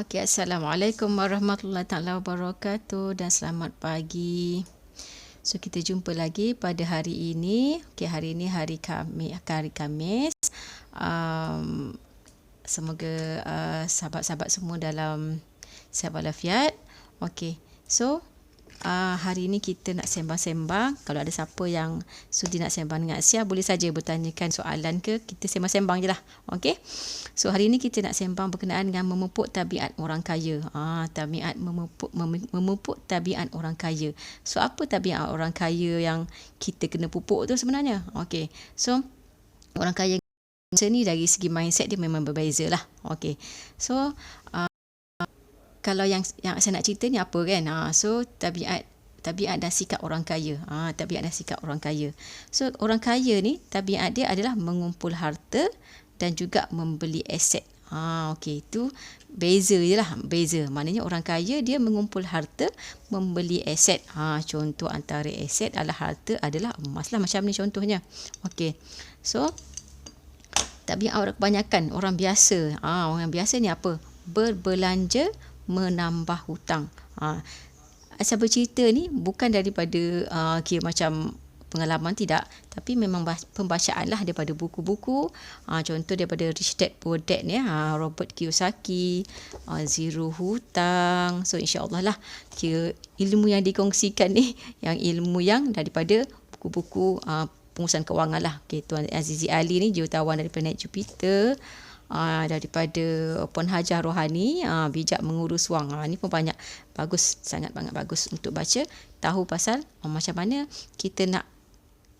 Okey, Assalamualaikum warahmatullahi taala wabarakatuh dan selamat pagi. So kita jumpa lagi pada hari ini. Okey, hari ini hari Khamis. Um, Semoga sahabat-sahabat semua dalam sihat walafiat. Okey. So hari ini kita nak sembang-sembang. Kalau ada siapa yang sudi nak sembang dengan Asia, boleh saja bertanyakan soalan ke, kita sembang-sembang je lah. Okey. So hari ini kita nak sembang berkenaan dengan memupuk tabiat orang kaya. Memupuk tabiat orang kaya. So apa tabiat orang kaya yang kita kena pupuk tu sebenarnya? Okey. So orang kaya ni dari segi mindset dia memang berbeza lah. Okey. So kalau yang saya nak cerita ni apa kan? So tabiat dan sikap orang kaya. Tabiat dan sikap orang kaya. So orang kaya ni tabiat dia adalah mengumpul harta dan juga membeli aset. Okey, itu beza je lah. Beza. Maknanya orang kaya dia mengumpul harta, membeli aset. Contoh antara aset adalah harta adalah emas lah, macam ni contohnya. Okey. So tabiat orang kebanyakan orang biasa. Orang biasa ni apa? Berbelanja, menambah hutang. Saya bercerita ni bukan daripada kira macam pengalaman, tidak, tapi memang pembacaan lah daripada buku-buku. Contoh daripada Rich Dad Poor Dad ni, Robert Kiyosaki, Zero Hutang. So insya-Allah lah kira ilmu yang dikongsikan ni yang ilmu yang daripada buku-buku pengurusan kewangan lah. Okay, Tuan Azizi Ali ni jutawan dari planet Jupiter. Daripada Puan Hajah Rohani, bijak mengurus wang. Ni pun banyak, bagus, sangat banget bagus untuk baca, tahu pasal macam mana kita nak,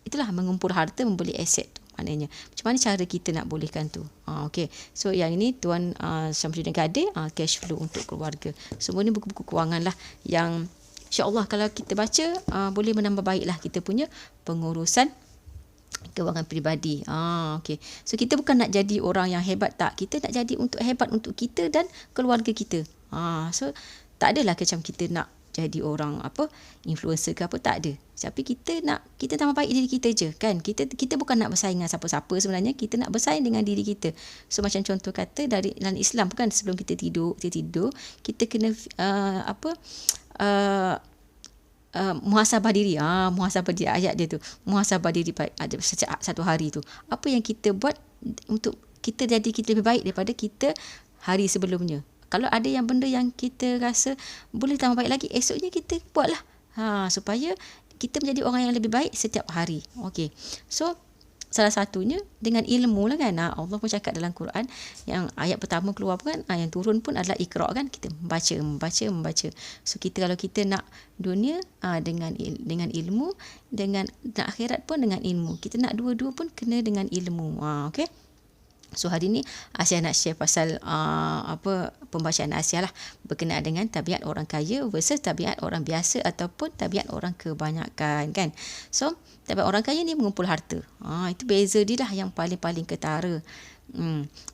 itulah mengumpul harta, membeli aset tu. Maknanya macam mana cara kita nak bolehkan tu. Okey. So yang ini Tuan Syamsuddin Kadir, cash flow untuk keluarga. Semua ni buku-buku kewangan lah yang insya-Allah kalau kita baca boleh menambah baiklah kita punya pengurusan kewangan peribadi. Okey. So kita bukan nak jadi orang yang hebat, tak. Kita nak jadi hebat untuk kita dan keluarga kita. So tak adalah macam kita nak jadi orang influencer ke apa, tak ada. Tapi kita tambah baik diri kita je kan. Kita bukan nak bersaing dengan siapa-siapa sebenarnya, kita nak bersaing dengan diri kita. So macam contoh kata dari dalam Islam kan, sebelum kita tidur kita kena muhasabah diri. Muhasabah diri, ayat dia tu. Muhasabah diri ada satu hari tu. Apa yang kita buat untuk kita lebih baik daripada kita hari sebelumnya. Kalau ada yang benda yang kita rasa boleh tambah baik lagi, esoknya kita buatlah. Supaya kita menjadi orang yang lebih baik setiap hari. Okey. So salah satunya dengan ilmu lah kan. Allah pun cakap dalam Quran, yang ayat pertama keluar pun kan, yang turun pun adalah Iqra kan, kita membaca. So kalau kita nak dunia dengan ilmu, dengan nak akhirat pun dengan ilmu. Kita nak dua-dua pun kena dengan ilmu. Okey. So hari ni Asia nak share pasal pembacaan Asia lah berkenaan dengan tabiat orang kaya versus tabiat orang biasa ataupun tabiat orang kebanyakan kan. So tabiat orang kaya ni mengumpul harta. Itu beza dia lah yang paling ketara.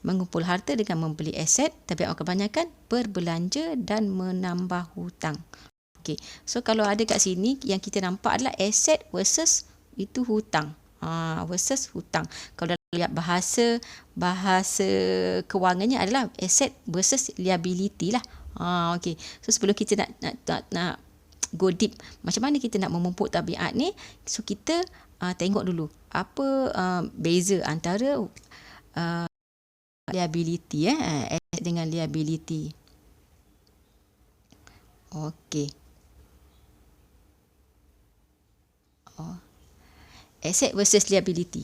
Mengumpul harta dengan membeli aset. Tabiat orang kebanyakan berbelanja dan menambah hutang. Okay. So kalau ada kat sini yang kita nampak adalah aset versus itu hutang. Versus hutang. Kalau lihat bahasa kewangannya adalah asset versus liability lah. Okey. So sebelum kita nak go deep, macam mana kita nak memupuk tabiat ni, so kita tengok dulu apa beza antara liability asset dengan liability. Okey. Asset versus liability.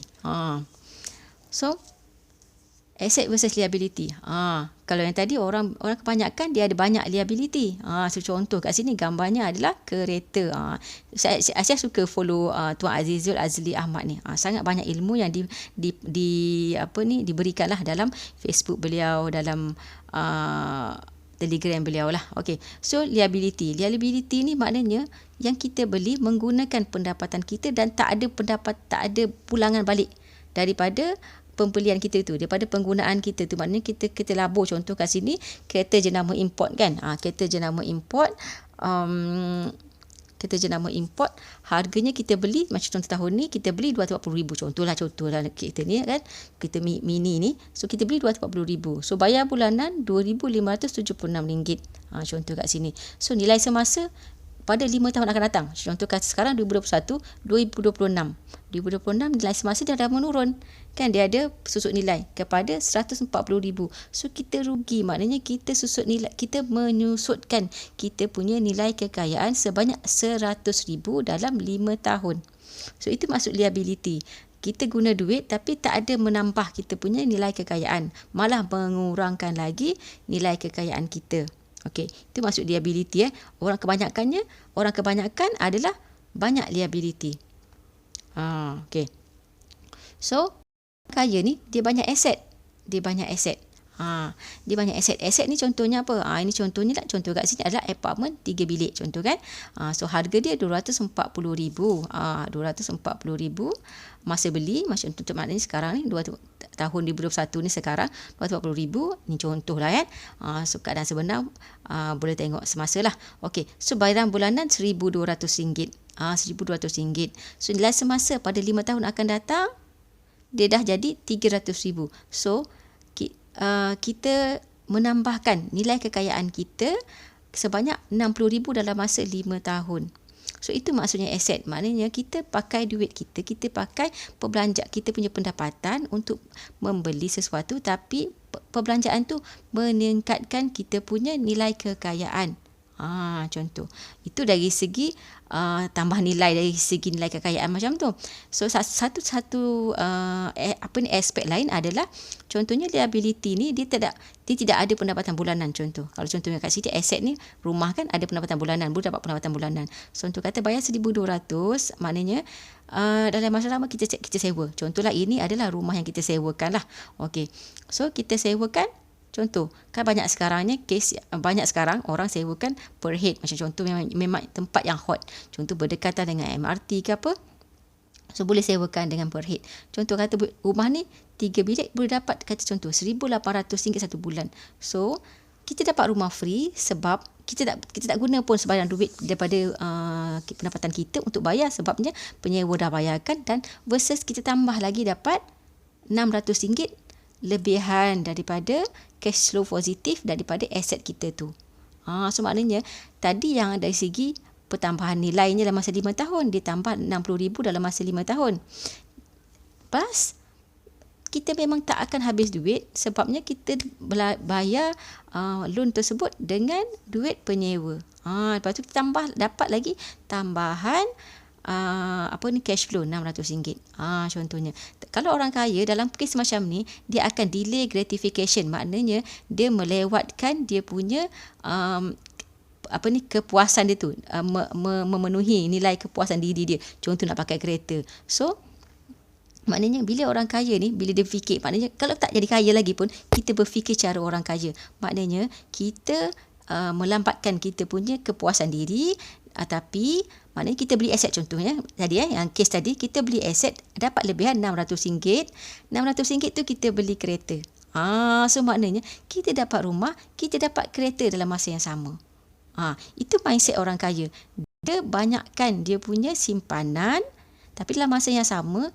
So asset versus liability. Kalau yang tadi orang kebanyakan dia ada banyak liability. So contoh kat sini gambarnya adalah kereta. Saya suka follow Tuan Azizul Azli Ahmad ni. Sangat banyak ilmu yang diberikanlah dalam Facebook beliau, dalam Telegram beliau lah. Okey. So liability ni maknanya yang kita beli menggunakan pendapatan kita dan tak ada pulangan balik daripada pembelian kita tu, daripada penggunaan kita tu. Maknanya kita labur, contoh kat sini kereta jenama import kan. Kereta jenama import kita jenama import, harganya kita beli, macam contoh tahun ni, kita beli RM240,000. Contohlah kita ni kan, kita mini ni. So, kita beli RM240,000. So, bayar bulanan RM2,576. Contoh kat sini. So, nilai semasa pada 5 tahun akan datang. Contoh kata sekarang 2021, 2026. 2026 nilai semasa dia dah menurun. Kan dia ada susut nilai kepada 140,000. So kita rugi, maknanya kita menyusutkan kita punya nilai kekayaan sebanyak 100,000 dalam 5 tahun. So itu maksud liability. Kita guna duit tapi tak ada menambah kita punya nilai kekayaan, malah mengurangkan lagi nilai kekayaan kita. Okey, itu maksud liability. Orang kebanyakan adalah banyak liability. Okey. So, kaya ni dia banyak aset. Dia banyak aset. Aset ni contohnya apa? Ini contohnya lah. Contoh kat sini adalah apartment 3 bilik. Contoh kan? So, harga dia RM240,000. RM240,000 masa beli. Macam untuk maknanya sekarang ni, tahun 2021 ni sekarang, RM240,000. Ni contoh lah kan. So, keadaan sebenar boleh tengok semasa lah. Okey. So, bayaran bulanan RM1,200. RM1,200. So, nilai semasa pada 5 tahun akan datang, dia dah jadi RM300,000. So, kita menambahkan nilai kekayaan kita sebanyak RM60,000 dalam masa 5 tahun. So, itu maksudnya aset. Maknanya kita pakai duit kita pakai perbelanjaan, kita punya pendapatan untuk membeli sesuatu, tapi perbelanjaan tu meningkatkan kita punya nilai kekayaan. Contoh. Itu dari segi tambah nilai, dari segi nilai kekayaan macam tu. So satu aspek lain adalah contohnya liability ni dia tidak ada pendapatan bulanan. Contoh, kalau contohnya kat sini aset ni rumah kan ada pendapatan bulanan, boleh dapat pendapatan bulanan. So contoh kata bayar RM1,200, maknanya dalam masa lama kita sewa. Contohlah ini adalah rumah yang kita sewakan lah. Okey. So kita sewakan. Contoh, kan banyak sekarang orang sewakan per head. Macam contoh memang tempat yang hot. Contoh berdekatan dengan MRT ke apa. So, boleh sewakan dengan per head. Contoh kata rumah ni 3 bilik boleh dapat kata contoh RM1,800 satu bulan. So, kita dapat rumah free sebab kita tak guna pun sebarang duit daripada pendapatan kita untuk bayar, sebabnya penyewa dah bayarkan, dan versus kita tambah lagi dapat RM600 lebihan daripada cash flow positif daripada aset kita tu. So maknanya tadi yang dari segi pertambahan nilainya dalam masa 5 tahun, dia tambah RM60,000 dalam masa 5 tahun. Plus kita memang tak akan habis duit sebabnya kita bayar loan tersebut dengan duit penyewa. Lepas tu kita dapat lagi tambahan cash flow RM600. Contohnya. Kalau orang kaya dalam kes macam ni, dia akan delay gratification. Maknanya dia melewatkan dia punya kepuasan dia tu, memenuhi nilai kepuasan diri dia. Contoh nak pakai kereta. So maknanya bila orang kaya ni, bila dia fikir, maknanya kalau tak jadi kaya lagi pun, kita berfikir cara orang kaya. Maknanya kita melambatkan kita punya kepuasan diri, tapi maknanya kita beli aset. Contohnya tadi yang kes tadi, kita beli aset dapat lebihan RM600. RM600 tu kita beli kereta. So maknanya kita dapat rumah, kita dapat kereta dalam masa yang sama. Itu mindset orang kaya. Dia banyakkan dia punya simpanan, tapi dalam masa yang sama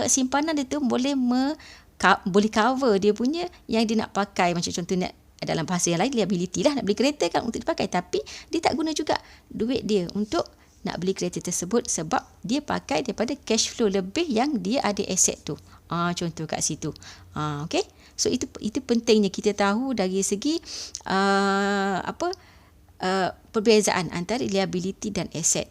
simpanan dia tu boleh cover dia punya yang dia nak pakai. Macam contohnya dalam bahasa yang lain, liability lah, nak beli kereta kan untuk dipakai, tapi dia tak guna juga duit dia untuk nak beli kereta tersebut sebab dia pakai daripada cash flow lebih yang dia ada aset tu. Contoh kat situ. Okay. So itu pentingnya kita tahu dari segi perbezaan antara liability dan aset.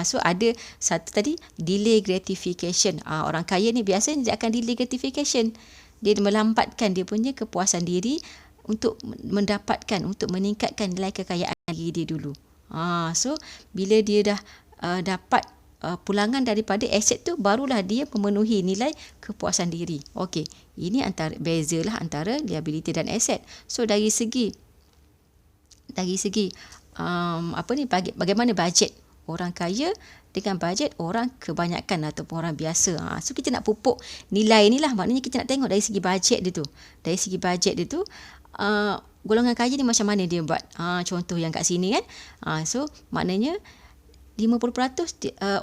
So ada satu tadi delay gratification. Orang kaya ni biasanya dia akan delay gratification. Dia melambatkan dia punya kepuasan diri untuk meningkatkan nilai kekayaan diri dia dulu. So bila dia dah dapat pulangan daripada aset tu, barulah dia memenuhi nilai kepuasan diri. Okey, ini bezalah antara liability dan aset. So dari segi bagaimana bajet orang kaya dengan bajet orang kebanyakan ataupun orang biasa. So kita nak pupuk nilai ni lah, maknanya kita nak tengok dari segi bajet dia tu. Dari segi bajet dia tu, golongan kaya ni macam mana dia buat. Contoh yang kat sini kan. So maknanya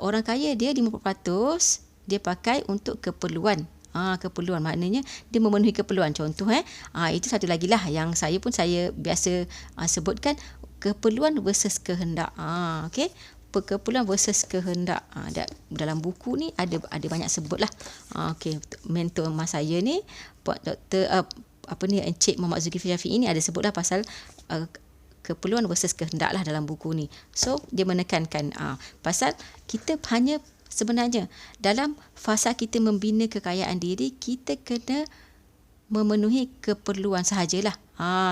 orang kaya dia 50% dia pakai untuk keperluan. Keperluan maknanya dia memenuhi keperluan. Contoh itu satu lagi lah yang saya biasa sebutkan, keperluan versus kehendak. Okey. Keperluan versus kehendak. Dalam buku ni ada banyak sebut lah. Okey, mentor emas saya ni Dr. Encik Muhammad Zulkifli Syafiq ni ada sebut lah pasal keperluan versus kehendak lah dalam buku ni. So dia menekankan pasal kita hanya sebenarnya dalam fasa kita membina kekayaan diri, kita kena memenuhi keperluan sahajalah.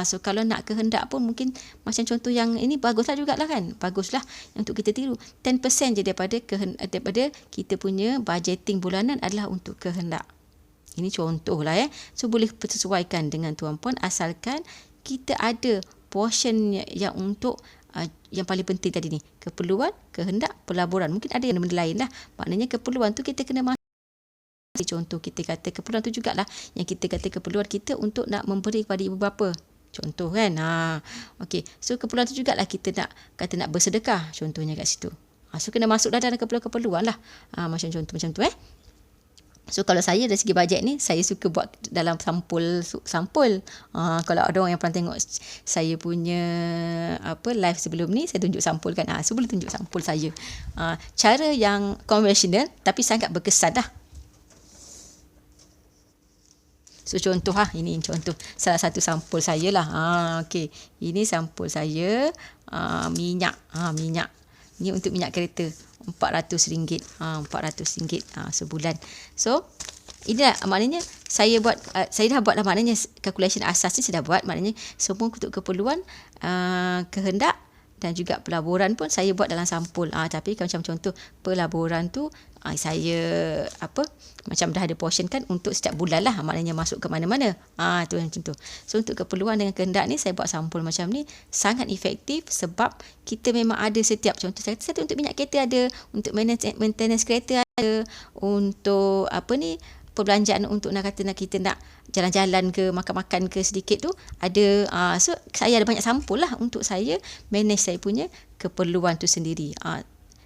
So kalau nak kehendak pun mungkin macam contoh yang ini baguslah jugalah kan. Baguslah untuk kita tiru. 10% je daripada kita punya budgeting bulanan adalah untuk kehendak. Ini contoh lah So boleh sesuaikan dengan tuan puan asalkan kita ada portion yang untuk yang paling penting tadi ni, keperluan, kehendak, pelaburan. Mungkin ada yang benda lain lah. Maknanya keperluan tu kita kena masuk. Contoh kita kata keperluan tu jugalah yang kita kata keperluan kita untuk nak memberi kepada ibu bapa. Contoh kan. Okey. So keperluan tu jugalah kita nak bersedekah. Contohnya kat situ. So kena masuk dalam keperluan lah. Macam contoh macam tu So kalau saya dari segi bajet ni, saya suka buat dalam sampul. Kalau ada orang yang pernah tengok saya punya live sebelum ni, saya tunjuk sampul kan. So boleh tunjuk sampul saya. Cara yang konvensional tapi sangat berkesan lah. So contoh ini contoh salah satu sampul saya lah. Okey, ini sampul saya minyak. Minyak. Ni untuk minyak kereta. RM400. RM400 sebulan. So inilah maknanya saya dah buat lah, maknanya calculation asas ni saya dah buat, maknanya semua untuk keperluan, kehendak dan juga pelaburan pun saya buat dalam sampul. Tapi macam contoh pelaburan tu saya macam dah ada portion kan untuk setiap bulan lah, maknanya masuk ke mana-mana. Tu yang macam tu. So untuk keperluan dengan kehendak ni saya buat sampul macam ni sangat efektif sebab kita memang ada setiap, contoh satu untuk minyak kereta ada, untuk maintenance kereta ada, untuk perbelanjaan untuk kita nak jalan-jalan ke makan-makan ke sedikit tu ada. So saya ada banyak sampul lah untuk saya manage saya punya keperluan tu sendiri.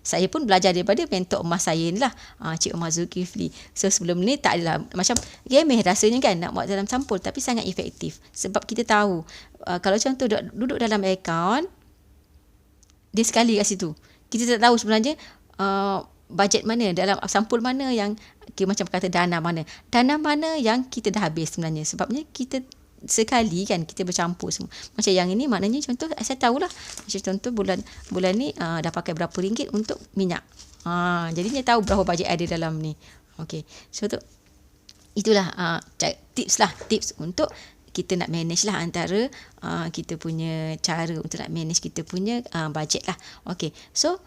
Saya pun belajar daripada mentor emas saya ni lah, Cik Omar Zulkifli. So sebelum ni tak adalah, macam gemeh rasanya kan nak buat dalam sampul, tapi sangat efektif sebab kita tahu kalau contoh duduk dalam akaun dia sekali kat situ, kita tak tahu sebenarnya bajet mana dalam sampul mana yang macam kata dana mana yang kita dah habis sebenarnya, sebabnya kita sekali kan kita bercampur semua. Macam yang ini maknanya contoh saya tahulah, macam contoh bulan ni dah pakai berapa ringgit untuk minyak. Jadi dia tahu berapa bajet ada dalam ni. Okey. So itulah tips untuk kita nak manage lah antara kita punya cara untuk nak manage kita punya bajet lah. Okey. So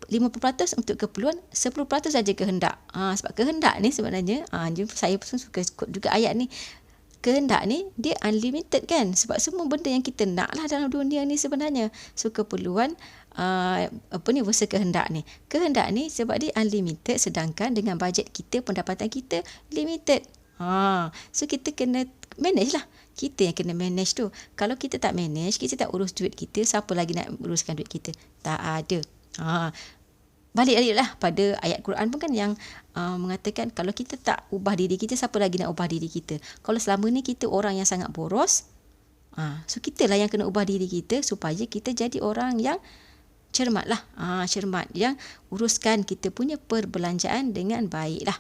50% untuk keperluan, 10% saja kehendak. Sebab kehendak ni sebenarnya saya pun suka juga ayat ni. Kehendak ni dia unlimited kan, sebab semua benda yang kita nak lah dalam dunia ni sebenarnya. So keperluan versus kehendak ni. Kehendak ni sebab dia unlimited, sedangkan dengan bajet kita, pendapatan kita limited. So kita kena manage lah. Kita yang kena manage tu. Kalau kita tak manage, kita tak urus duit kita, siapa lagi nak uruskan duit kita? Tak ada. Balik-baliklah pada ayat Quran pun kan yang mengatakan kalau kita tak ubah diri kita, siapa lagi nak ubah diri kita? Kalau selama ni kita orang yang sangat boros, so kita lah yang kena ubah diri kita supaya kita jadi orang yang cermat lah. Cermat, yang uruskan kita punya perbelanjaan dengan baik lah.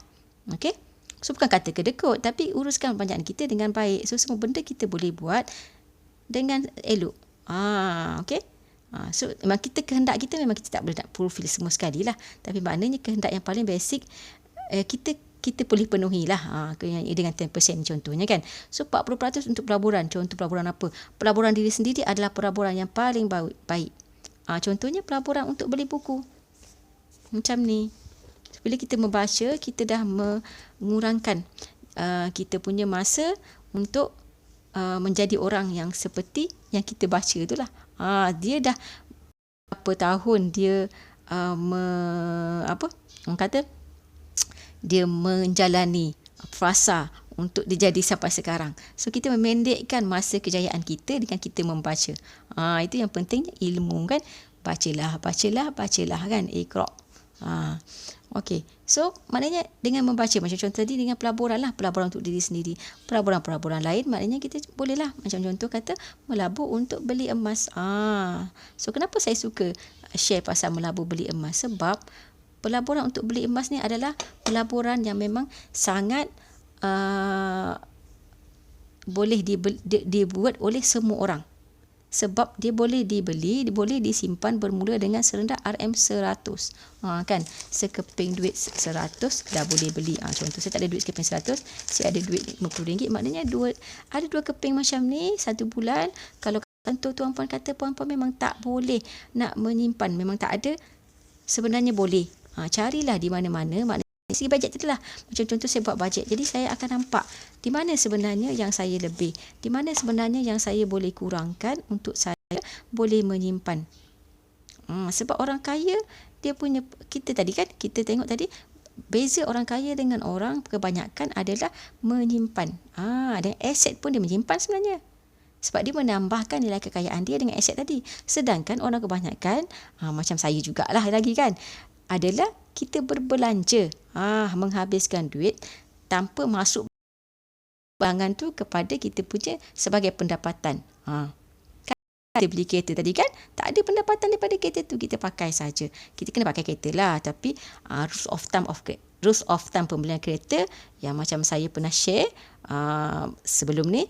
Okay? So bukan kata kedekut, tapi uruskan perbelanjaan kita dengan baik. So semua benda kita boleh buat dengan elok. Okay? So memang kehendak kita memang kita tak boleh nak fulfill semua sekali lah, tapi maknanya kehendak yang paling basic kita boleh penuhi lah dengan 10% contohnya kan. So 40% untuk pelaburan. Contoh pelaburan apa? Pelaburan diri sendiri adalah pelaburan yang paling baik. Contohnya pelaburan untuk beli buku macam ni. Bila kita membaca, kita dah mengurangkan kita punya masa untuk menjadi orang yang seperti yang kita baca itulah. Dia dah berapa tahun dia orang kata dia menjalani fasa untuk dia jadi sampai sekarang. So kita memendekkan masa kejayaan kita dengan kita membaca. Itu yang pentingnya ilmu kan. bacalah kan, iqra. Okey. So, maknanya dengan membaca, macam contoh tadi dengan pelaburan lah, pelaburan untuk diri sendiri. Pelaburan-pelaburan lain maknanya kita bolehlah, macam contoh kata melabur untuk beli emas. So, kenapa saya suka share pasal melabur beli emas? Sebab pelaburan untuk beli emas ni adalah pelaburan yang memang sangat boleh dibuat oleh semua orang. Sebab dia boleh dibeli, dia boleh disimpan bermula dengan serendah RM100. Kan, sekeping duit 100 dah boleh beli. Contoh saya tak ada duit sekeping 100, saya ada duit RM50, maknanya ada 2 keping macam ni 1 bulan. Kalau contoh tuan-puan kata puan-puan memang tak boleh nak menyimpan, memang tak ada, sebenarnya boleh. Carilah di mana-mana, maknanya segi bajet tu lah. Macam contoh saya buat bajet, jadi saya akan nampak di mana sebenarnya yang saya lebih, di mana sebenarnya yang saya boleh kurangkan untuk saya boleh menyimpan. Sebab orang kaya, dia punya, kita tengok tadi, beza orang kaya dengan orang kebanyakan adalah menyimpan. Dan aset pun dia menyimpan sebenarnya. Sebab dia menambahkan nilai kekayaan dia dengan aset tadi. Sedangkan orang kebanyakan, macam saya jugalah lagi kan, adalah kita berbelanja, menghabiskan duit tanpa masuk bangan tu kepada kita punya sebagai pendapatan. Kita beli kereta tadi kan, tak ada pendapatan daripada kereta tu, kita pakai saja. Kita kena pakai kereta lah, tapi rules of thumb pembelian kereta yang macam saya pernah share sebelum ni,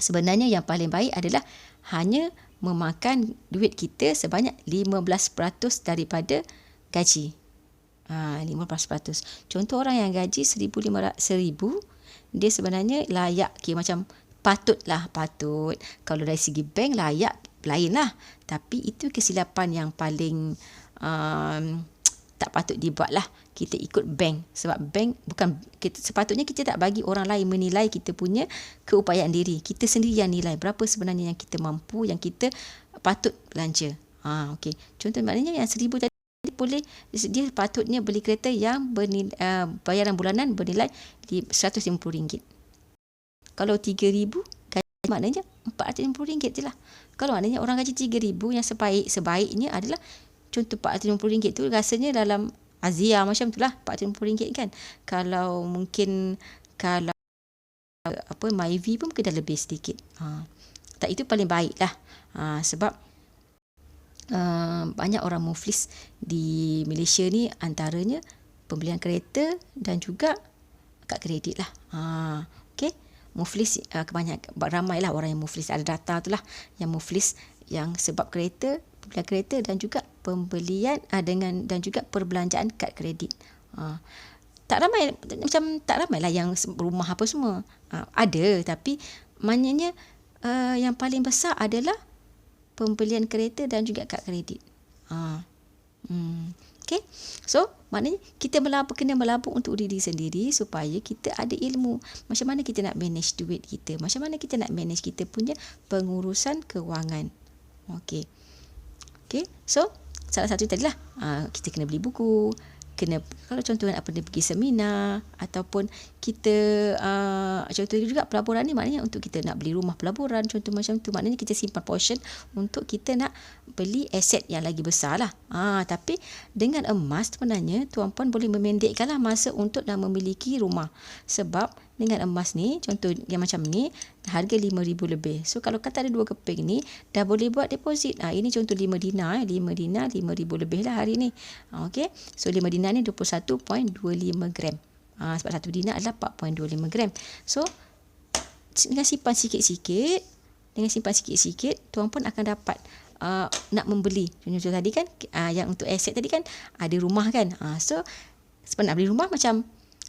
sebenarnya yang paling baik adalah hanya memakan duit kita sebanyak 15% daripada gaji. 15%. Contoh orang yang gaji 1,000, dia sebenarnya layak, macam patut. Kalau dari segi bank layak, lain lah. Tapi itu kesilapan yang paling tak patut dibuat lah. Kita ikut bank. Sebab bank bukan, sepatutnya kita tak bagi orang lain menilai kita punya keupayaan diri. Kita sendiri yang nilai berapa sebenarnya yang kita mampu, yang kita patut belanja. Okey. Contoh maknanya yang 1,000 tadi, dia patutnya beli kereta yang bayaran bulanan bernilai RM150. Kalau 3,000 gaji, maknanya RM450 je lah. Kalau maknanya orang gaji 3,000, yang sebaiknya adalah contoh RM450 tu rasanya dalam Azia macam tu lah, RM450 kan. Kalau mungkin MyV pun mungkin dah lebih sedikit. Tak, itu paling baik lah. Sebab banyak orang muflis di Malaysia ni, antaranya pembelian kereta dan juga kad kredit lah. Okey, muflis kebanyakan, ramailah orang yang muflis, ada data tu lah, yang muflis yang sebab kereta, pembelian kereta dan juga pembelian dan juga perbelanjaan kad kredit. Tak ramai lah yang rumah apa semua. Ada, tapi maknanya yang paling besar adalah pembelian kereta dan juga kad kredit. Okay. So, maknanya kita kena melabur untuk diri sendiri supaya kita ada ilmu. Macam mana kita nak manage duit kita. Macam mana kita nak manage kita punya pengurusan kewangan. Okay. Okay. So, salah satu tadilah, kita kena beli buku. Kalau contoh nak pergi seminar, ataupun kita contoh juga pelaburan ni, maknanya untuk kita nak beli rumah pelaburan, contoh macam tu, maknanya kita simpan portion untuk kita nak beli aset yang lagi besar lah. Tapi dengan emas sebenarnya tuan-puan boleh memendekkanlah masa untuk nak memiliki rumah. Sebab dengan emas ni, contoh yang macam ni, harga RM5,000 lebih. So kalau kata ada 2 keping ni, dah boleh buat deposit. Ini contoh 5 dinar, 5 dinar RM5,000 lebih lah hari ni. Okay. So 5 dinar ni 21.25 gram. Sebab 1 dinar adalah 4.25 gram. So dengan simpan sikit-sikit, tuan pun akan dapat nak membeli. Contoh tadi kan, yang untuk aset tadi kan, ada rumah kan. So sebab nak beli rumah, macam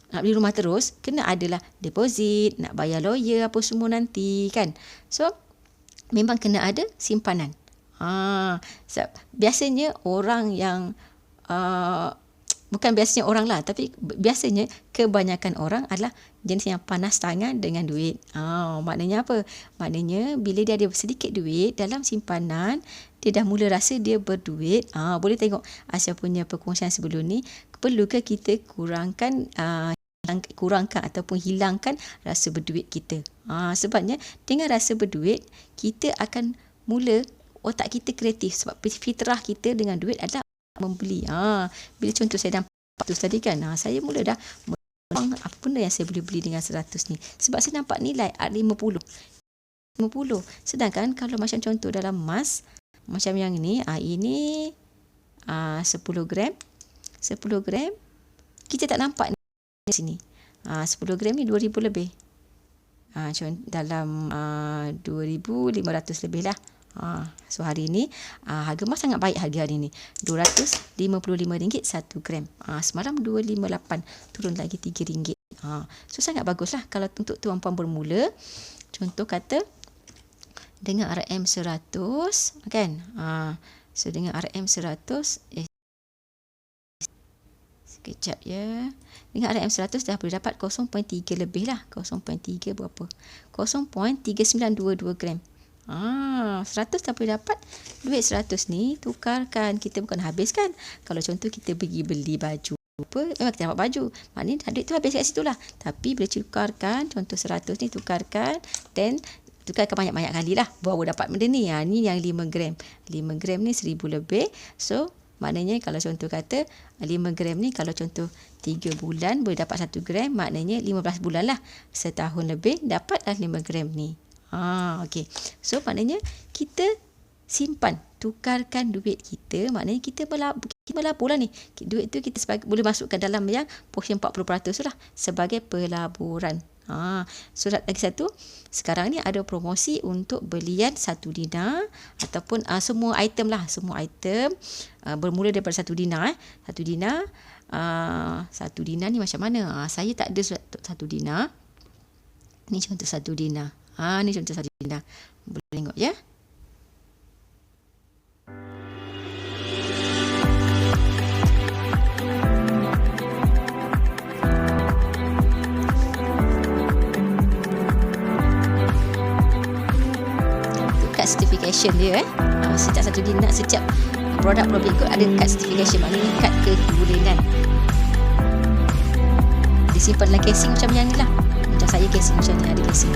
nak beli rumah terus, kena adalah deposit, nak bayar lawyer apa semua nanti kan. So memang kena ada simpanan. Biasanya orang yang bukan biasanya orang lah, tapi biasanya kebanyakan orang adalah jenis yang panas tangan dengan duit. Maknanya apa? Maknanya bila dia ada sedikit duit dalam simpanan, dia dah mula rasa dia berduit. Boleh tengok Asya punya perkongsian sebelum ni, perlu ke kita kurangkan ataupun hilangkan rasa berduit kita. Sebabnya dengan rasa berduit, kita akan mula otak kita kreatif sebab fitrah kita dengan duit adalah membeli. Bila contoh saya dah 400 tadi kan, saya mula dah apa benda yang saya boleh beli dengan 100 ni, sebab saya nampak nilai 50. Sedangkan kalau macam contoh dalam emas macam yang ni, ini 10 gram kita tak nampak di sini. 10 gram ni 2000 lebih. Dalam 2500 lebih lah. So hari ni harga emas sangat baik harga hari ni. RM255 1 gram. Semalam 258, turun lagi RM3. So sangat bagus lah kalau untuk tuan-puan bermula. Contoh kata dengan RM100 kan. So dengan RM100 sekejap ya. Dengan RM100 dah boleh dapat 0.3 lebih lah. 0.3 berapa? 0.3922 gram. 100 dah boleh dapat. Duit 100 ni tukarkan. Kita bukan habiskan. Kalau contoh kita pergi beli baju apa, memang kita dapat baju. Maknanya duit tu habis kat situ lah. Tapi bila tukarkan, contoh 100 ni tukarkan, then tukarkan banyak-banyak kali lah baru dapat benda ni. Ni yang 5 gram. 5 gram ni 1000 lebih. So maknanya kalau contoh kata 5 gram ni, kalau contoh 3 bulan boleh dapat 1 gram, maknanya 15 bulan lah. Setahun lebih dapatlah 5 gram ni. Okey. So maknanya kita simpan, tukarkan duit kita, maknanya kita melabur lah ni. Duit tu kita boleh masukkan dalam yang portion 40% tu lah sebagai pelaburan. So lagi satu, sekarang ni ada promosi untuk belian 1 dinar ataupun semua item lah, semua item bermula daripada 1 dinar. 1 dinar, 1 dinar ni macam mana? Saya tak ada 1 dinar. Ni contoh 1 dinar. Ni contoh 1 dinar. Boleh tengok ya. Certification dia setiap 1 dinar, setiap produk Public Good ada kad certification, maknanya kad kebulanan. Disimpan dalam casing macam yang ni lah. Macam saya casing macam ni, ada casing.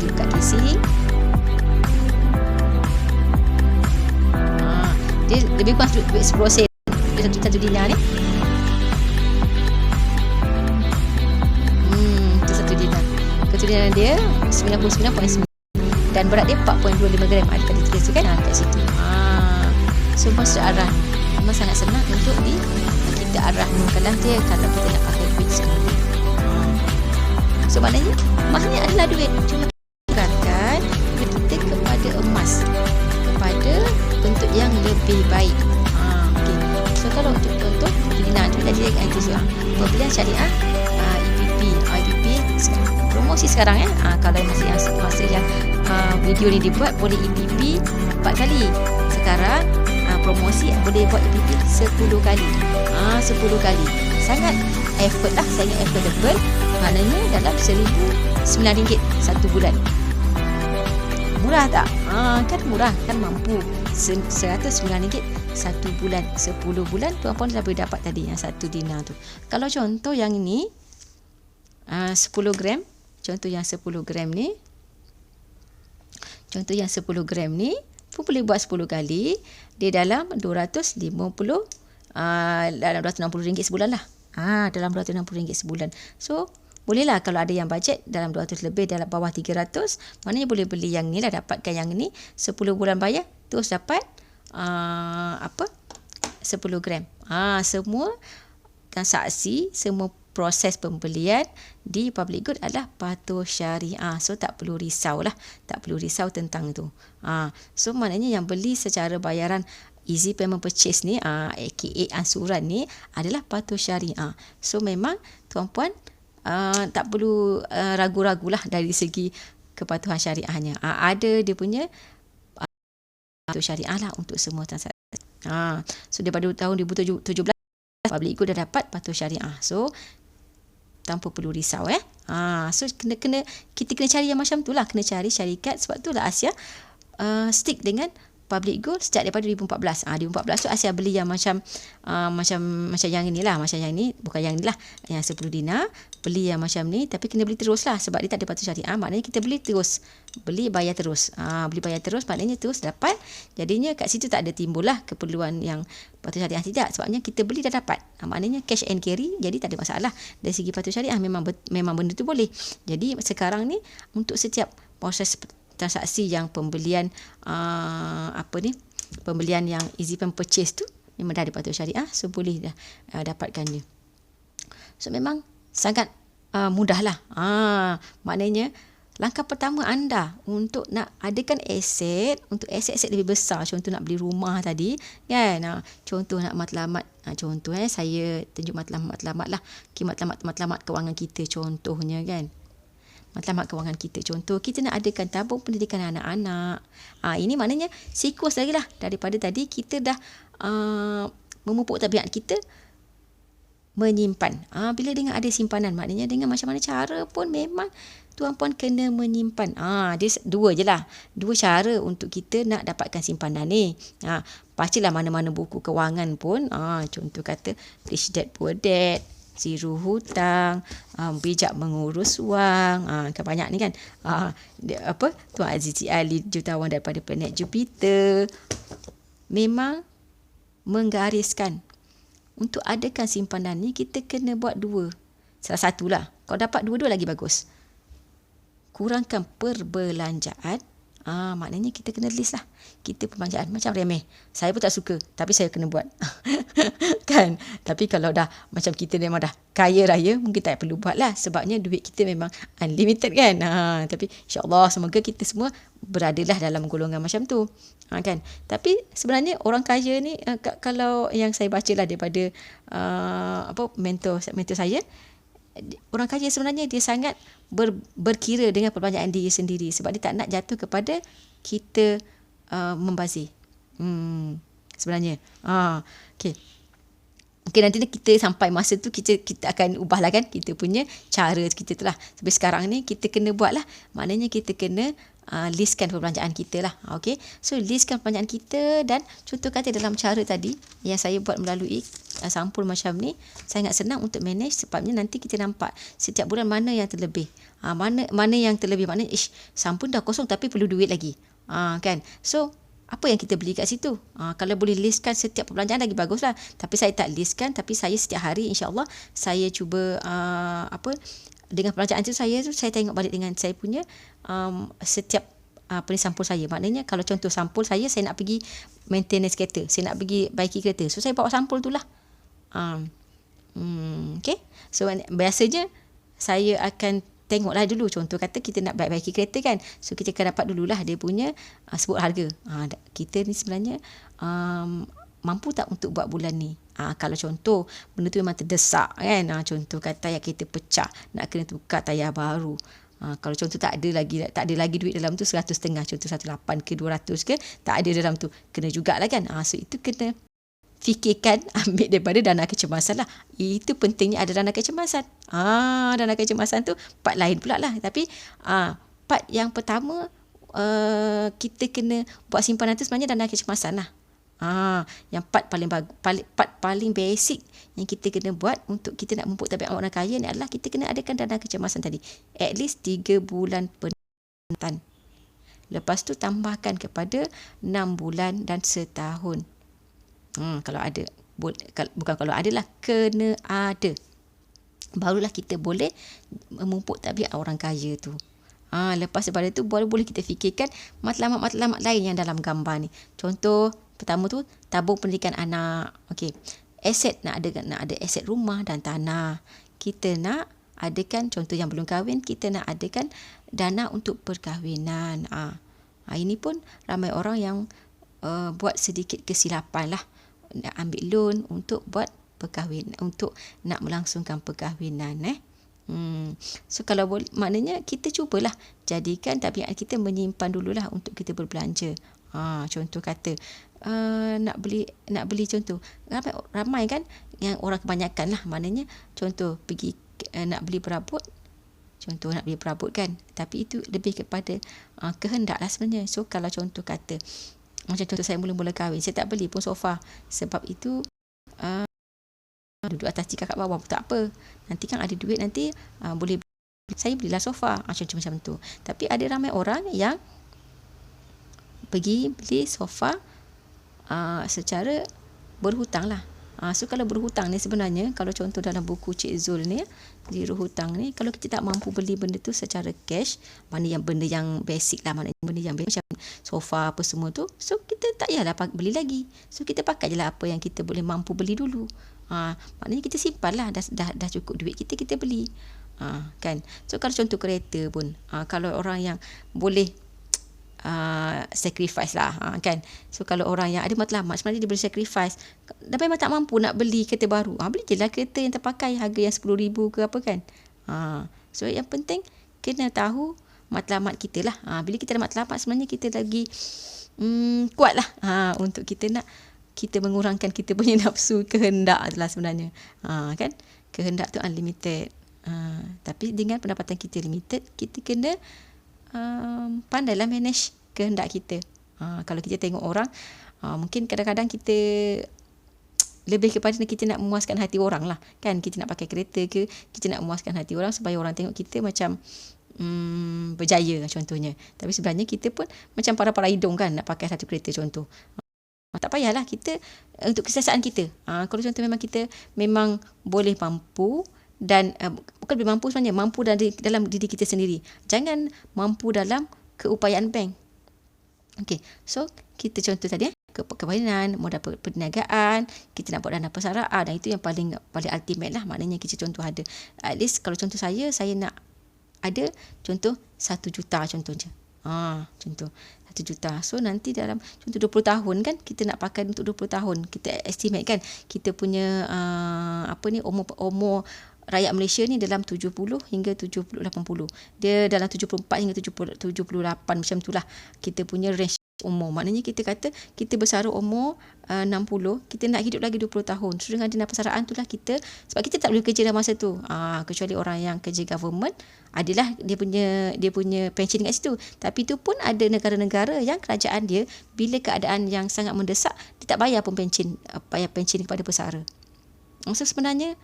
Dia buka casing. Dia lebih kurang duit 10% dia 1 dinar ni. Itu 1 dinar. Keturunan dia 99.9 dan berat dia 4.25 gram. Ada kat ditulis kan, kat situ. So maksud arah memang sangat senang untuk kita arah mengkalah dia kalau kita nak pakai duit sekali. So maknanya emasnya adalah duit, cuma kita tukarkan duit kita kepada emas, kepada bentuk yang lebih baik. Okay. So kalau untuk contoh dinar tu tadi pembelian syariah IPP promosi sekarang ya. Kalau masa yang video ni dibuat boleh EPP 4 kali. Sekarang promosi boleh buat EPP 10 kali. 10 kali. Sangat effort lah, sangat affordable. Maknanya dalam RM1,009 1 bulan. Murah tak? Kan murah, kan mampu. RM109 1 bulan. 10 bulan tuan-puan dah boleh dapat tadi yang 1 dinar tu. Kalau contoh yang ini 10 gram, contoh yang 10 gram ni, contoh yang 10 gram ni pun boleh buat 10 kali. Dia dalam RM260 sebulan lah. Dalam RM260 sebulan. So bolehlah kalau ada yang bajet dalam 200 lebih, dalam bawah 300, maknanya boleh beli yang ni lah, dapatkan yang ni 10 bulan bayar, terus dapat 10 gram. Semua transaksi, semua proses pembelian di Public Good adalah patuh syariah. So tak perlu risau lah, tak perlu risau tentang tu. So maknanya yang beli secara bayaran easy payment purchase ni, aka ansuran ni adalah patuh syariah. So memang tuan-puan tak perlu ragu-ragu lah dari segi kepatuhan syariahnya. Ada dia punya patuh syariah lah untuk semua transaksi. So daripada tahun 2017 Public Good dah dapat patuh syariah. So tanpa perlu risau so kita kena cari yang macam tu lah, kena cari syarikat. Sebab tu lah Asia stick dengan public goal sejak daripada 2014. 2014 tu Asia beli yang macam yang inilah, macam yang ni, bukan yang inilah, yang 10 dinar, beli yang macam ni, tapi kena beli terus lah sebab dia tak ada patuh syariah. Maknanya kita beli terus, beli bayar terus. Beli bayar terus maknanya terus dapat. Jadinya kat situ tak ada timbul lah keperluan yang patuh syariah, tidak, sebabnya kita beli dah dapat. Maknanya cash and carry, jadi tak ada masalah dari segi patuh syariah. Memang benda tu boleh. Jadi sekarang ni untuk setiap proses transaksi yang pembelian pembelian yang easy purchase tu memang dah ada patuh syariah, so boleh dah dapatkannya. So memang sangat mudah lah. Maknanya langkah pertama anda untuk nak adakan aset, untuk aset-aset lebih besar, contoh nak beli rumah tadi kan, contoh nak matlamat, contoh saya tunjuk matlamat lah, matlamat kewangan kita contohnya kan, matlamat kewangan kita, contoh kita nak adakan tabung pendidikan anak-anak. Ini maknanya siklus lagi lah daripada tadi kita dah memupuk tabiat kita menyimpan. Bila dengan ada simpanan, maknanya dengan macam mana cara pun memang tuan puan kena menyimpan. Dia dua je lah, dua cara untuk kita nak dapatkan simpanan ni. Bacalah mana-mana buku kewangan pun, contoh kata Rich Dad Poor Dad, Zero Hutang, Bijak Mengurus Wang, kan banyak ni kan. Tuan Azizi Ali, jutawan daripada planet Jupiter, memang menggariskan untuk adakan simpanan ni kita kena buat dua. Salah satulah. Kalau dapat dua-dua lagi bagus. Kurangkan perbelanjaan. Maknanya kita kena list lah. Kita perbelanjaan macam remeh. Saya pun tak suka, tapi saya kena buat. Kan? Tapi kalau dah macam kita memang dah kaya raya, mungkin tak perlu buat lah. Sebabnya duit kita memang unlimited kan. Tapi insyaAllah semoga kita semua beradalah dalam golongan macam tu. Kan? Tapi sebenarnya orang kaya ni, kalau yang saya baca lah daripada mentor saya, orang kaya sebenarnya dia sangat berkira dengan perbelanjaan diri sendiri, sebab dia tak nak jatuh kepada kita membazir. Sebenarnya. Okay. Mungkin nanti kita sampai masa tu kita akan ubahlah kan kita punya cara kita tu lah. Sampai sekarang ni kita kena buat lah. Maknanya kita kena listkan perbelanjaan kita lah. Okay. So listkan perbelanjaan kita, dan contoh kata dalam cara tadi yang saya buat melalui sampul macam ni, sangat senang untuk manage, sebabnya nanti kita nampak setiap bulan mana yang terlebih. Mana yang terlebih, maknanya sampul dah kosong tapi perlu duit lagi. Kan. So apa yang kita beli kat situ. Kalau boleh listkan setiap perbelanjaan lagi baguslah. Tapi saya tak listkan, tapi saya setiap hari insya-Allah saya cuba dengan perbelanjaan tu saya tengok balik dengan saya punya setiap sampul saya. Maknanya kalau contoh sampul saya nak pergi maintenance kereta, saya nak pergi baiki kereta. So saya bawa sampul tu lah. Okay. So biasanya saya akan tengoklah dulu, contoh kata kita nak baiki kereta kan, so kita akan dapat dululah dia punya sebut harga. Kita ni sebenarnya mampu tak untuk buat bulan ni. Kalau contoh benda tu memang terdesak kan, contoh kata yang kereta pecah, nak kena tukar tayar baru. Kalau contoh tak ada lagi duit dalam tu 100 setengah, contoh 180 ke 200 ke, tak ada dalam tu, kena jugalah kan. So itu kena fikirkan, ambil daripada dana kecemasan lah. Itu pentingnya ada dana kecemasan. Dana kecemasan tu part lain pula lah. Tapi part yang pertama kita kena buat simpanan tu sebenarnya dana kecemasan lah. Yang part paling basic yang kita kena buat untuk kita nak memupuk tabiat orang kaya ni adalah kita kena adakan dana kecemasan tadi. At least 3 bulan penantan. Lepas tu tambahkan kepada 6 bulan dan setahun. Kalau ada, bukan kalau ada lah, kena ada. Barulah kita boleh memupuk tabiat orang kaya tu. Lepas daripada tu baru boleh kita fikirkan matlamat-matlamat lain yang dalam gambar ni. Contoh pertama tu tabung pendidikan anak. Okey. Aset nak ada aset rumah dan tanah. Kita nak adakan, contoh yang belum kahwin, kita nak adakan dana untuk perkahwinan. Ini pun ramai orang yang buat sedikit kesilapan lah. Nak ambil loan untuk buat perkahwinan, untuk nak melangsungkan perkahwinan. So kalau boleh, maknanya kita cubalah jadikan tabiat kita menyimpan dululah untuk kita berbelanja. Contoh kata nak beli contoh ramai kan yang orang kebanyakan lah, maknanya contoh pergi nak beli perabot, contoh nak beli perabot kan, tapi itu lebih kepada kehendak lah sebenarnya. So kalau contoh kata Macam contoh saya mula-mula kahwin, saya tak beli pun sofa. Sebab itu duduk atas tikar kat bawah pun tak apa. Nanti kan ada duit nanti boleh saya belilah sofa. Macam tu. Tapi ada ramai orang yang pergi beli sofa secara berhutang lah. So kalau berhutang ni sebenarnya, kalau contoh dalam buku Cik Zul ni, zero hutang ni, kalau kita tak mampu beli benda tu secara cash, mana yang benda yang basic lah, maknanya benda yang basic, macam sofa apa semua tu, so kita tak payahlah beli lagi. So kita pakai je lah apa yang kita boleh mampu beli dulu. Maknanya kita simpan lah, dah cukup duit kita beli. Kan. So kalau contoh kereta pun, kalau orang yang boleh sacrifice lah, kan. So kalau orang yang ada matlamat sebenarnya dia boleh sacrifice, dan memang tak mampu nak beli kereta baru, beli je lah kereta yang terpakai harga yang 10,000 ke apa kan. So yang penting kena tahu matlamat kita lah. Bila kita ada matlamat sebenarnya kita lagi kuat lah untuk kita mengurangkan kita punya nafsu kehendak lah sebenarnya. Kan, kehendak tu unlimited, tapi dengan pendapatan kita limited, kita kena pandailah manage kehendak kita. Kalau kita tengok orang, mungkin kadang-kadang kita lebih kepada kita nak memuaskan hati orang lah, kan. Kita nak pakai kereta ke, kita nak memuaskan hati orang supaya orang tengok kita macam berjaya contohnya. Tapi sebenarnya kita pun macam para hidung kan, nak pakai satu kereta contoh. Tak payahlah kita untuk kesiasaan kita. Kalau contoh memang kita memang boleh mampu, dan bukan lebih mampu sebenarnya, mampu dalam diri kita sendiri. Jangan mampu dalam keupayaan bank. Okey, so kita contoh tadi kepemimpinan, modal perniagaan, kita nak buat dana persaraan, dan itu yang paling ultimate lah. Maknanya kita contoh ada, at least kalau contoh saya nak ada contoh 1 juta contohnya. Contoh 1 juta. So nanti dalam contoh 20 tahun kan, kita nak pakai untuk 20 tahun. Kita estimate kan kita punya umur rakyat Malaysia ni dalam 70 hingga 70-80. Dia dalam 74 hingga 78 macam itulah kita punya range umur. Maknanya kita kata kita bersara umur 60, kita nak hidup lagi 20 tahun. So dengan dana persaraan itulah kita, sebab kita tak boleh kerja dalam masa tu. Kecuali orang yang kerja government, adalah dia punya pension kat situ. Tapi tu pun ada negara-negara yang kerajaan dia bila keadaan yang sangat mendesak, dia tak bayar pun pension kepada pesara. So sebenarnya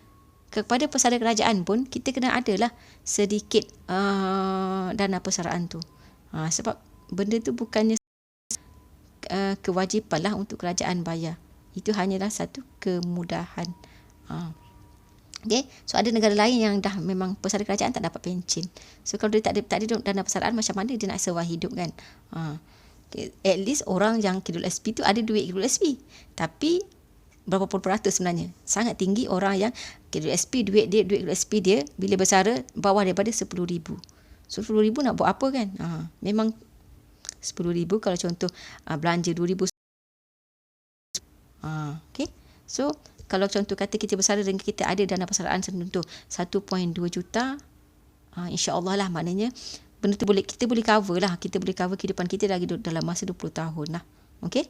kepada pesara kerajaan pun kita kena adalah sedikit dana persaraan tu. Sebab benda tu bukannya kewajipan lah untuk kerajaan bayar. Itu hanyalah satu kemudahan. Okay. So ada negara lain yang dah memang pesara kerajaan tak dapat pencen. So kalau dia tak ada dana persaraan, macam mana dia nak sewa hidup kan? Okay. At least orang yang Kidul SP tu ada duit Kidul SP. Tapi berapa puluh peratus sebenarnya. Sangat tinggi orang yang Kidul SP, duit Kidul SP dia bila bersara bawah daripada 10,000. So 10,000 nak buat apa kan? Memang 10,000 kalau contoh belanja 2,000. Okay. So kalau contoh kata kita bersara dengan kita ada dana persaraan contoh 1.2 juta, insya-Allah lah, maknanya benda tu kita boleh cover lah. Kita boleh cover kehidupan kita lagi dalam masa 20 tahun lah. Okay.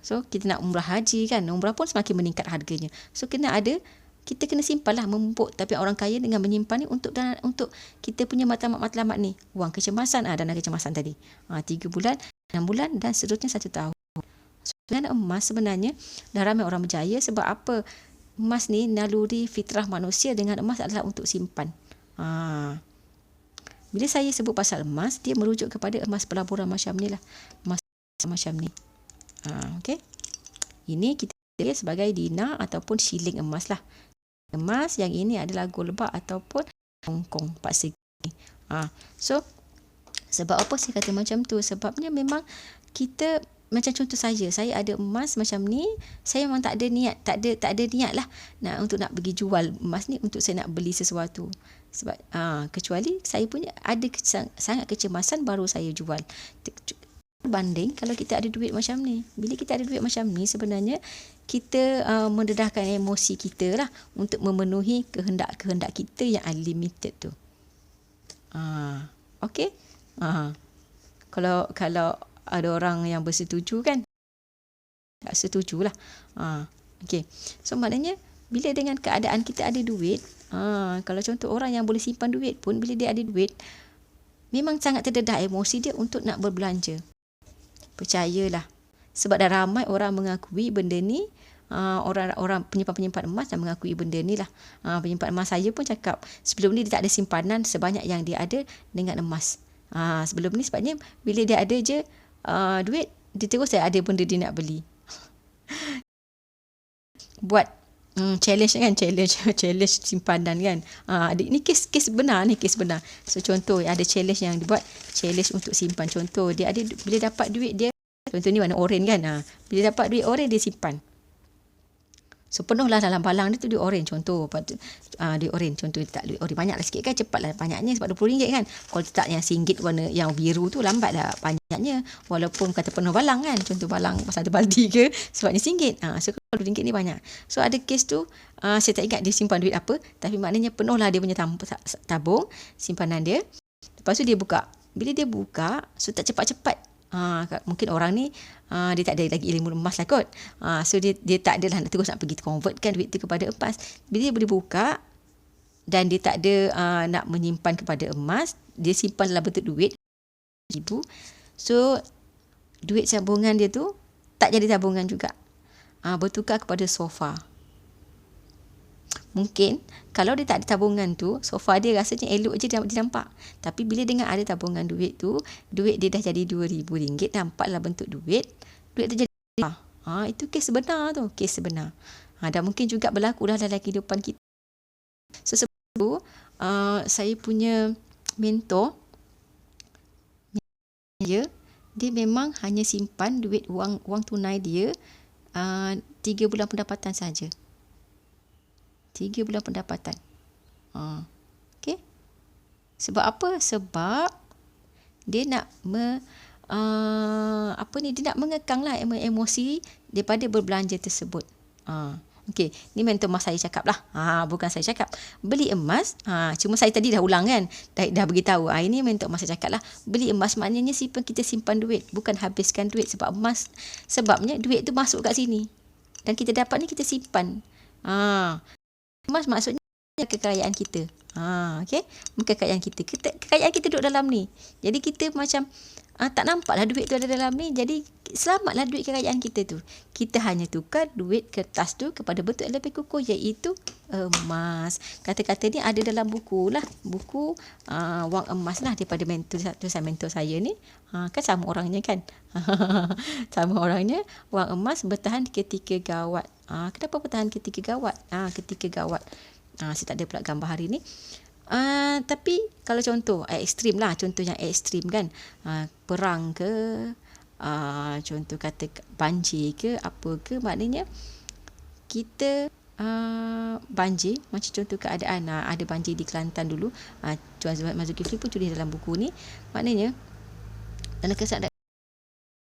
So kita nak umrah haji kan, umrah pun semakin meningkat harganya. So kita kena simpan lah, memumpuk. Tapi orang kaya dengan menyimpan ni untuk kita punya matlamat ni. Wang kecemasan, dana kecemasan tadi. 3 bulan, 6 bulan dan seterusnya 1 tahun. So, dengan emas sebenarnya dah ramai orang berjaya. Sebab apa? Emas ni naluri fitrah manusia dengan emas adalah untuk simpan. Bila saya sebut pasal emas, dia merujuk kepada emas pelaburan macam ni lah. Emas macam ni. Okay. Ini kita lihat sebagai dinar ataupun shilling emas lah. Emas yang ini adalah gold bar ataupun Hongkong 4 segi. So sebab apa saya kata macam tu? Sebabnya memang kita, macam contoh saya ada emas macam ni, saya memang tak ada niat lah untuk nak pergi jual emas ni untuk saya nak beli sesuatu. Sebab kecuali saya punya ada sangat kecemasan baru saya jual. Berbanding kalau kita ada duit macam ni. Bila kita ada duit macam ni, sebenarnya kita mendedahkan emosi kita lah untuk memenuhi kehendak-kehendak kita yang unlimited tu. Okay. Kalau ada orang yang bersetuju kan, tak setuju lah. Okay. So maknanya bila dengan keadaan kita ada duit, kalau contoh orang yang boleh simpan duit pun, bila dia ada duit, memang sangat terdedah emosi dia untuk nak berbelanja. Percayalah, Sebab dah ramai orang mengakui benda ni, orang penyimpan-penyimpan emas dah mengakui benda ni lah. Penyimpan emas saya pun cakap sebelum ni dia tak ada simpanan sebanyak yang dia ada dengan emas. Sebelum ni sebabnya bila dia ada je duit, dia terus ada benda dia nak beli. Buat challenge kan, challenge simpanan kan. Ni kes benar, So contoh ada challenge yang dibuat, challenge untuk simpan. Contoh dia ada, bila dapat duit dia, contoh ni warna oranye kan, bila dapat duit oranye dia simpan. So penuhlah dalam balang dia tu duit oranye contoh. Duit oranye contoh, tak duit oranye banyaklah sikit kan, cepatlah banyaknya sebab RM20 kan. Kalau tak yang RM1 warna yang biru tu lambatlah banyaknya, walaupun kata penuh balang kan, contoh balang pasal ada baldi ke, sebabnya RM1. So kalau RM20 ni banyak. So ada kes tu, saya tak ingat dia simpan duit apa, tapi maknanya penuhlah dia punya tabung simpanan dia. Lepas tu dia buka. Bila dia buka, so tak cepat-cepat. Mungkin orang ni dia tak ada lagi ilmu emas lah kot. So dia tak adalah terus nak pergi convertkan duit tu kepada emas. Bila dia boleh buka dan dia tak ada nak menyimpan kepada emas, dia simpan dalam bentuk duit RM1,000. So duit tabungan dia tu tak jadi tabungan juga, bertukar kepada sofa. Mungkin kalau dia tak ada tabungan tu, sofa dia rasanya elok je dia nampak. Tapi bila dengan ada tabungan duit tu, duit dia dah jadi RM2,000, nampaklah bentuk duit. Duit tu jadi itu kes sebenar tu, kes sebenar. Dan mungkin juga berlaku dalam kehidupan kita. So sebab tu saya punya mentor dia memang hanya simpan duit wang tunai dia 3 bulan pendapatan saja. 3 bulan pendapatan. Okay. Sebab apa? Sebab dia nak dia nak mengekang lah emosi daripada berbelanja tersebut. Okay, ni mentor emas saya cakap lah. Bukan saya cakap. Beli emas, cuma saya tadi dah ulang kan. Dah beritahu. Ini mentor emas saya cakap lah. Beli emas maknanya kita simpan duit. Bukan habiskan duit. Sebab emas, sebabnya duit tu masuk kat sini. Dan kita dapat ni kita simpan. Emas maksudnya kekayaan kita. Okay? Kekayaan kita. Kekayaan kita duduk dalam ni. Jadi kita macam tak nampaklah duit tu ada dalam ni. Jadi selamatlah duit kekayaan kita tu. Kita hanya tukar duit kertas tu kepada bentuk yang lebih kukuh, iaitu emas. Kata-kata ni ada dalam buku lah. Buku wang emas lah, daripada mentor saya ni. Kan sama orangnya kan. Sama orangnya. Wang emas bertahan ketika gawat. Kenapa bertahan ketika gawat? Ketika gawat. Saya tak ada pula gambar hari ni. Tapi kalau contoh ekstrim lah, contoh yang ekstrim kan, perang ke, contoh kata banjir ke, apa ke, maknanya kita banjir, macam contoh keadaan ada banjir di Kelantan dulu, Tuan Mazul Kifli pun tulis dalam buku ni, maknanya dalam keadaan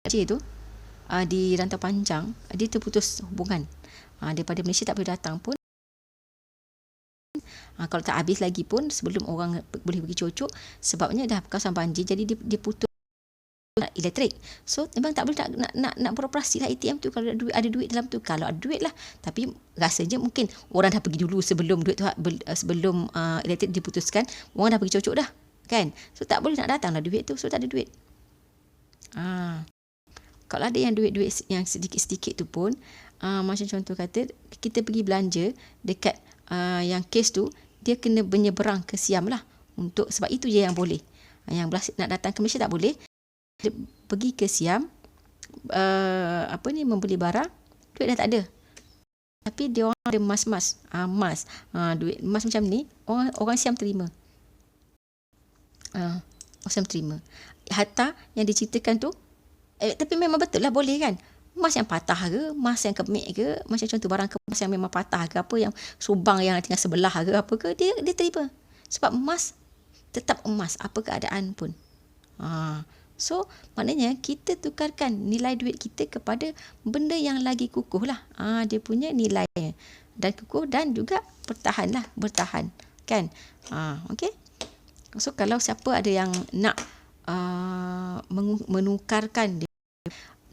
banjir tu di Rantau Panjang, dia terputus hubungan, daripada Malaysia tak boleh datang pun. Kalau tak habis lagi pun sebelum orang boleh pergi cocok, sebabnya dah kawasan banjir, jadi dia putus elektrik. So memang tak boleh nak beroperasi lah ATM tu kalau ada duit dalam tu. Kalau ada duit lah, tapi rasanya mungkin orang dah pergi dulu sebelum duit tu, sebelum elektrik diputuskan, orang dah pergi cocok dah kan. So tak boleh nak datang lah duit tu, so tak ada duit. Kalau ada yang duit-duit yang sedikit-sedikit tu pun, macam contoh kata kita pergi belanja dekat yang kes tu, dia kena menyeberang ke Siam lah, untuk sebab itu je yang boleh. Yang nak datang ke Malaysia tak boleh. Dia pergi ke Siam membeli barang, duit dah tak ada, tapi dia orang ada emas, duit emas macam ni, orang Siam terima. Orang Siam terima. Harta yang diceritakan tu, tapi memang betul lah boleh kan. Emas yang patah ke, emas yang kemik ke, macam contoh barang kemas yang memang patah ke, apa yang subang yang tinggal sebelah ke, apa ke, dia terima. Sebab emas tetap emas, apa keadaan pun. So maknanya kita tukarkan nilai duit kita kepada benda yang lagi kukuh lah. Dia punya nilainya dan kukuh, dan juga bertahan kan. Okay. So kalau siapa ada yang nak menukarkan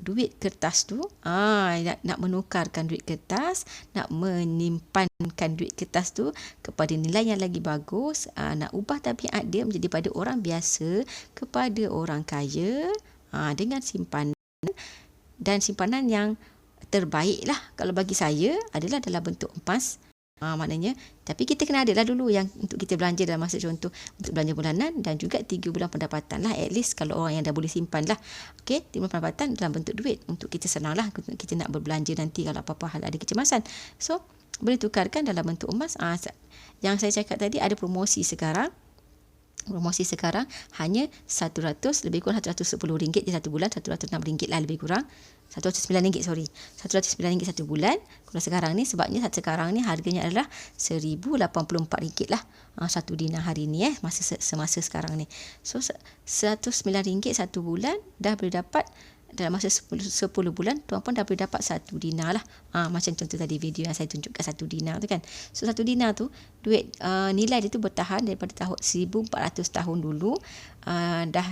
duit kertas tu, nak menukarkan duit kertas, nak menyimpankan duit kertas tu kepada nilai yang lagi bagus, nak ubah tabiat dia menjadi pada orang biasa kepada orang kaya, dengan simpanan Dan simpanan yang terbaik lah kalau bagi saya adalah dalam bentuk emas. Maknanya, tapi kita kena ada lah dulu yang untuk kita belanja dalam masa contoh untuk belanja bulanan dan juga 3 bulan pendapatan lah, at least kalau orang yang dah boleh simpan lah. Okey, 3 bulan pendapatan dalam bentuk duit untuk kita senang lah kita nak berbelanja nanti kalau apa-apa hal ada kecemasan. So, boleh tukarkan dalam bentuk emas. Yang saya cakap tadi ada promosi sekarang. Promosi sekarang hanya 100 lebih kurang RM110 di satu bulan, RM106 lah lebih kurang. RM109 sorry. RM109 satu bulan. Kalau sekarang ni sebabnya sekarang ni harganya adalah RM1084 lah. Satu dinar hari ni semasa sekarang ni. So RM109 satu bulan dah boleh dapat dalam masa 10 bulan tuan-puan dah boleh dapat 1 dinar lah. Macam contoh tadi video yang saya tunjukkan 1 dinar tu kan. So 1 dinar tu duit nilai dia tu bertahan daripada tahun 1400 tahun dulu. Dah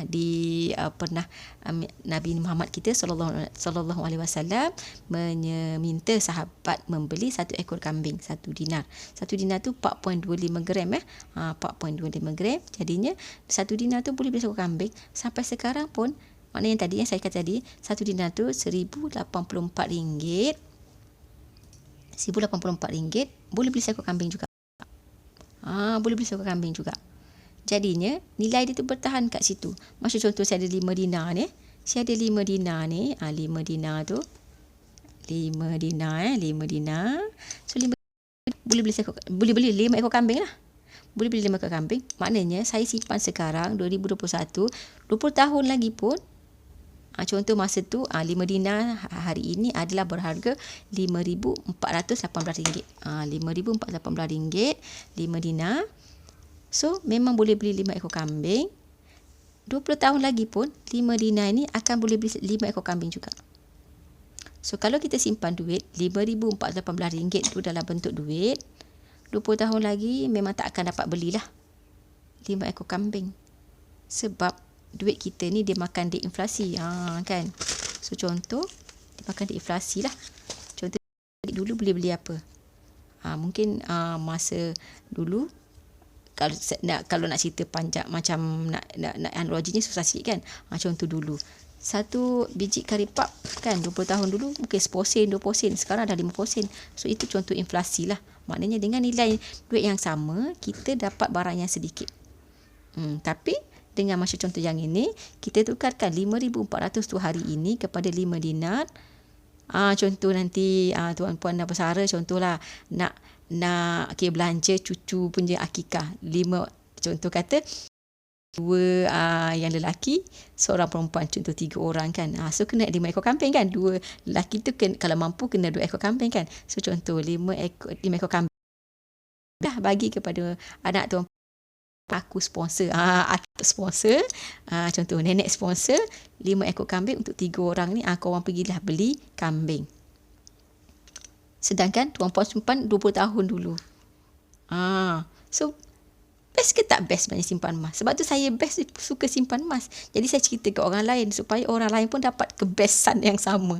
pernah Nabi Muhammad kita sallallahu alaihi wasallam meminta sahabat membeli 1 ekor kambing 1 dinar. 1 dinar tu 4.25 gram 4.25 gram. Jadinya 1 dinar tu boleh beli seekor kambing. Sampai sekarang pun maknanya yang tadi yang saya kata tadi 1 dinar tu RM1084. RM1084 boleh beli seekor kambing juga. Boleh beli seekor kambing juga. Jadinya nilai dia tu bertahan kat situ. Macam contoh saya ada 5 dinar ni. Saya ada 5 dinar ni. 5 dinar tu 5 dinar. So 5 boleh beli 5 ekor kambing lah. Boleh beli 5 ekor kambing. Maknanya saya simpan sekarang 2021, 20 tahun lagi pun contoh masa tu 5 dinar hari ini adalah berharga RM5,418. RM5,418 5 dinar. So memang boleh beli 5 ekor kambing. 20 tahun lagi pun 5 dinar ni akan boleh beli 5 ekor kambing juga. So kalau kita simpan duit RM5,418 tu dalam bentuk duit, 20 tahun lagi memang tak akan dapat belilah 5 ekor kambing. Sebab duit kita ni dia makan diinflasi, kan. So contoh dia makan diinflasi lah. Contoh dulu boleh beli apa? Mungkin masa dulu kalau nak cerita panjang macam nak analoginya susah sikit kan. Contoh dulu 1 biji karipap kan 20 tahun dulu mungkin 10 sen, 20 sen, sekarang dah 50 sen. So itu contoh inflasi lah. Maknanya dengan nilai duit yang sama kita dapat barang yang sedikit. Tapi dengan macam contoh yang ini, kita tukarkan 5,400 tu hari ini kepada 5 dinar. Contoh nanti tuan-puan dan pesara contohlah nak belanja cucu punya akikah. 5 contoh kata 2 yang lelaki, seorang perempuan, contoh 3 orang kan. So kena 5 ekor kambing kan. 2 lelaki tu kalau mampu kena 2 ekor kambing kan. So contoh 5 ekor kambing dah bagi kepada anak tuan. Aku sponsor. Aku sponsor. Contoh nenek sponsor 5 ekor kambing untuk 3 orang ni. Korang pergilah beli kambing. Sedangkan tuan-puan simpan 20 tahun dulu. So best ke tak best sebenarnya simpan emas? Sebab tu saya best suka simpan emas. Jadi saya cerita ke orang lain supaya orang lain pun dapat kebesan yang sama.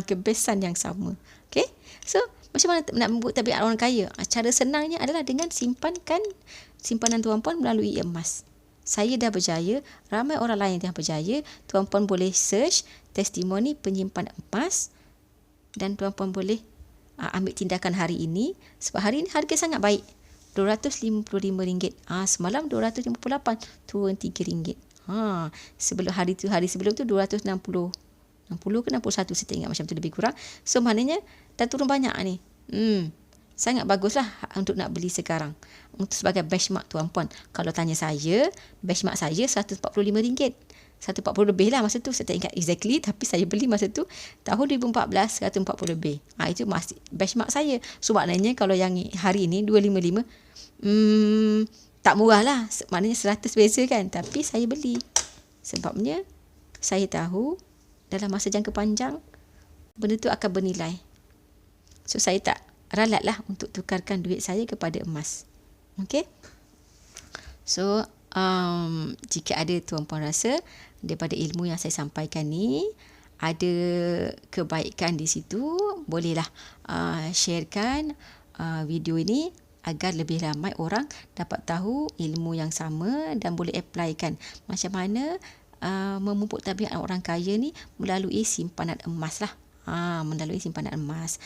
Kebesan yang sama. Okay? So macam mana nak membuat tabiat orang kaya? Cara senangnya adalah dengan simpankan simpanan tuan-puan melalui emas. Saya dah berjaya, ramai orang lain yang berjaya. Tuan-puan boleh search testimoni penyimpan emas dan tuan-puan boleh ambil tindakan hari ini. Sebab hari ini harga sangat baik. RM255. Semalam RM258, turun RM3. Sebelum hari sebelum tu 260 ke 61 saya tak ingat macam tu lebih kurang. So maknanya dah turun banyak ni. Sangat baguslah untuk nak beli sekarang. Untuk sebagai benchmark tuan-puan. Kalau tanya saya, benchmark saya RM145. 140 lebih lah masa tu. Saya tak ingat exactly. Tapi saya beli masa tu tahun 2014 140 lebih. Itu masih benchmark saya. So maknanya kalau yang hari ni 255, tak murah lah. Maknanya 100 beza kan. Tapi saya beli. Sebabnya saya tahu dalam masa jangka panjang benda tu akan bernilai. So saya tak ralat lah untuk tukarkan duit saya kepada emas. Okay. So jika ada tuan-puan rasa daripada ilmu yang saya sampaikan ni ada kebaikan di situ, bolehlah sharekan video ini agar lebih ramai orang dapat tahu ilmu yang sama dan boleh applykan macam mana memupuk tabiat orang kaya ni melalui simpanan emas lah. Melalui simpanan emas.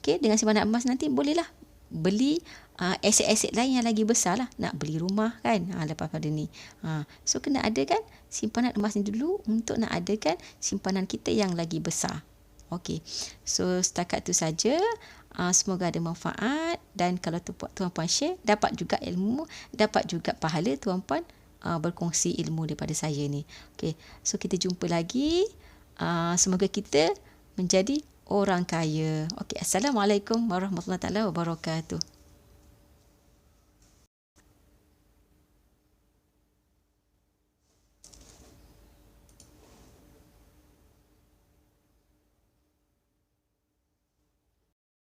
Okey, dengan simpanan emas nanti bolehlah beli aset-aset lain yang lagi besar lah. Nak beli rumah kan, lepas pada ni. So kena adakan simpanan emas ni dulu untuk nak adakan simpanan kita yang lagi besar. Okey, so setakat tu saja. Semoga ada manfaat, dan kalau tuan-puan share, dapat juga ilmu, dapat juga pahala tuan-puan berkongsi ilmu daripada saya ni. Okey, so kita jumpa lagi. Semoga kita menjadi orang kaya. Okey, Assalamualaikum warahmatullahi wabarakatuh.